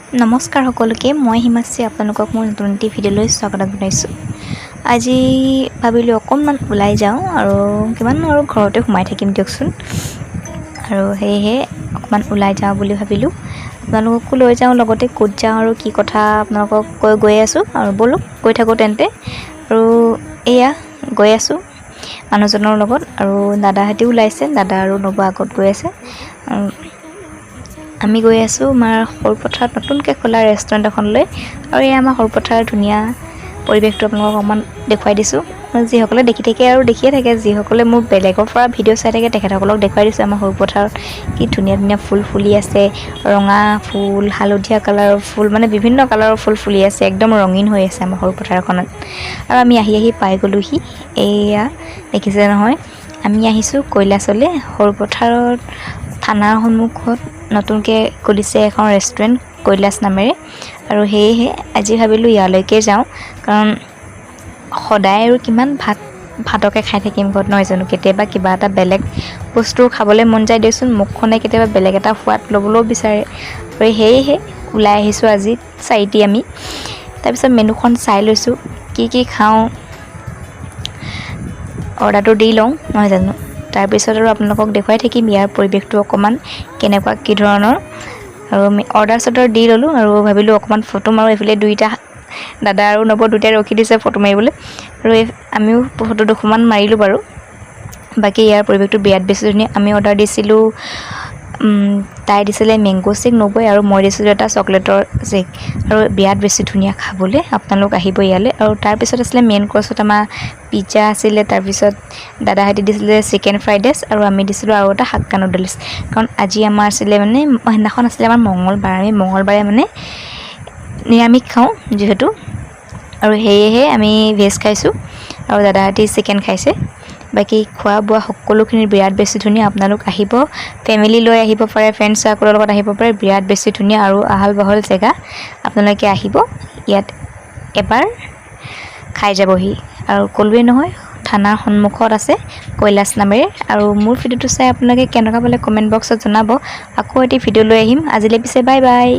নমস্কাৰ সকলোকে মই হিমাশ্ৰী আপোনালোকক মোৰ নতুন এটি ভিডিঅ'লৈ স্বাগত জনাইছোঁ। আজি ভাবিলোঁ অকণমান ওলাই যাওঁ আৰু কিমান আৰু ঘৰতে সোমাই থাকিম দিয়কচোন, আৰু সেয়েহে অকণমান ওলাই যাওঁ বুলি ভাবিলোঁ। আপোনালোককো লৈ যাওঁ, লগতে ক'ত যাওঁ আৰু কি কথা আপোনালোকক গৈ আছোঁ। আৰু ব'লক গৈ থাকোঁ তেন্তে। আৰু এয়া গৈ আছোঁ মানুহজনৰ লগত, আৰু দাদাহঁতেও ওলাইছে, দাদা আৰু নবৌ আগত গৈ আছে। আমি গৈ আছোঁ আমাৰ সৰুপথাৰত নতুনকৈ খোলা ৰেষ্টুৰেণ্ট এখনলৈ। আৰু এই আমাৰ সৰুপথাৰৰ ধুনীয়া পৰিৱেশটো আপোনালোকক অকণমান দেখুৱাই দিছোঁ। যিসকলে দেখি থাকে আৰু দেখিয়ে থাকে, যিসকলে মোৰ বেলেগৰ পৰা ভিডিঅ' চাই থাকে তেখেতসকলক দেখুৱাই দিছোঁ আমাৰ সৰুপথাৰত কি ধুনীয়া ধুনীয়া ফুল ফুলি আছে। ৰঙা ফুল, হালধীয়া কালাৰৰ ফুল, মানে বিভিন্ন কালাৰৰ ফুল ফুলি আছে, একদম ৰঙীন হৈ আছে আমাৰ সৰুপথাৰখনত। আৰু আমি আহি পাই গ'লোহি। এয়া দেখিছে নহয়, আমি আহিছোঁ কৈলাশলৈ। সৰুপথাৰত থানাৰ সন্মুখত নতুনকৈ খুলিছে এখন ৰেষ্টুৰেণ্ট কৈলাশ নামেৰে, আৰু সেয়েহে আজি ভাবিলোঁ ইয়ালৈকে যাওঁ। কাৰণ সদায় আৰু কিমান ভাতকে খাই থাকিম ঘৰত, নহয় জানো? কেতিয়াবা কিবা এটা বেলেগ বস্তু খাবলৈ মন যায় দিয়কচোন। মুখখনে কেতিয়াবা বেলেগ এটা সোৱাদ ল'বলৈও বিচাৰে, আৰু সেয়েহে ওলাই আহিছোঁ আজি 4টি আমি। তাৰপিছত মেনুখন চাই লৈছোঁ, কি খাওঁ, অৰ্ডাৰটো দি লওঁ, নহয় জানো? তাৰপিছত আৰু আপোনালোকক দেখুৱাই থাকিম ইয়াৰ পৰিৱেশটো অকণমান কেনেকুৱা কি ধৰণৰ। আৰু আমি অৰ্ডাৰ দি ল'লোঁ, আৰু ভাবিলোঁ অকণমান ফটো মাৰোঁ। এইফালে দুইটা দাদা আৰু নবৌ দুটাই ৰখি দিছে ফটো মাৰিবলৈ, আৰু আমিও ফটো দুখনমান মাৰিলোঁ বাৰু। বাকী ইয়াৰ পৰিৱেশটো বিৰাট বেছি ধুনীয়া। আমি অৰ্ডাৰ দিছিলোঁ, তাই দিছিলে মেংগ' শ্বেক নবৌয়ে, আৰু মই দিছিলোঁ এটা চকলেটৰ শ্বেক, আৰু বিৰাট বেছি ধুনীয়া খাবলৈ। আপোনালোক আহিব ইয়ালৈ। আৰু তাৰপিছত আছিলে মেইন কৰ্চত আমাৰ পিজ্জা আছিলে, তাৰপিছত দাদাহঁতে দিছিলে চিকেন ফ্ৰাইড ৰাইচ, আৰু আমি দিছিলোঁ আৰু এটা হাক্কা নুডলছ। কাৰণ আজি আমাৰ আছিলে মানে সেইদিনাখন আছিলে আমাৰ মঙলবাৰ, আমি মঙলবাৰে মানে নিৰামিষ খাওঁ যিহেতু, আৰু সেয়েহে আমি ভেজ খাইছোঁ, আৰু দাদাহঁতে চিকেন খাইছে। বাকী খোৱা বোৱা সকলোখিনি বিৰাট বেছি ধুনীয়া। আপোনালোক আহিব, ফেমিলি লৈ আহিব পাৰে, ফ্ৰেণ্ড চাৰ্কলৰ লগত আহিব পাৰে। বিৰাট বেছি ধুনীয়া আৰু আহল বহল জেগা। আপোনালোকে আহিব, ইয়াত এবাৰ খাই যাবহি। আৰু ক'লোৱে নহয়, থানাৰ সন্মুখত আছে কৈলাশ নামেৰে। আৰু মোৰ ভিডিঅ'টো চাই আপোনালোকে কেনেকুৱা পালে কমেণ্ট বক্সত জনাব। আকৌ এটি ভিডিঅ' লৈ আহিম। আজিলৈ পিছে বাই বাই।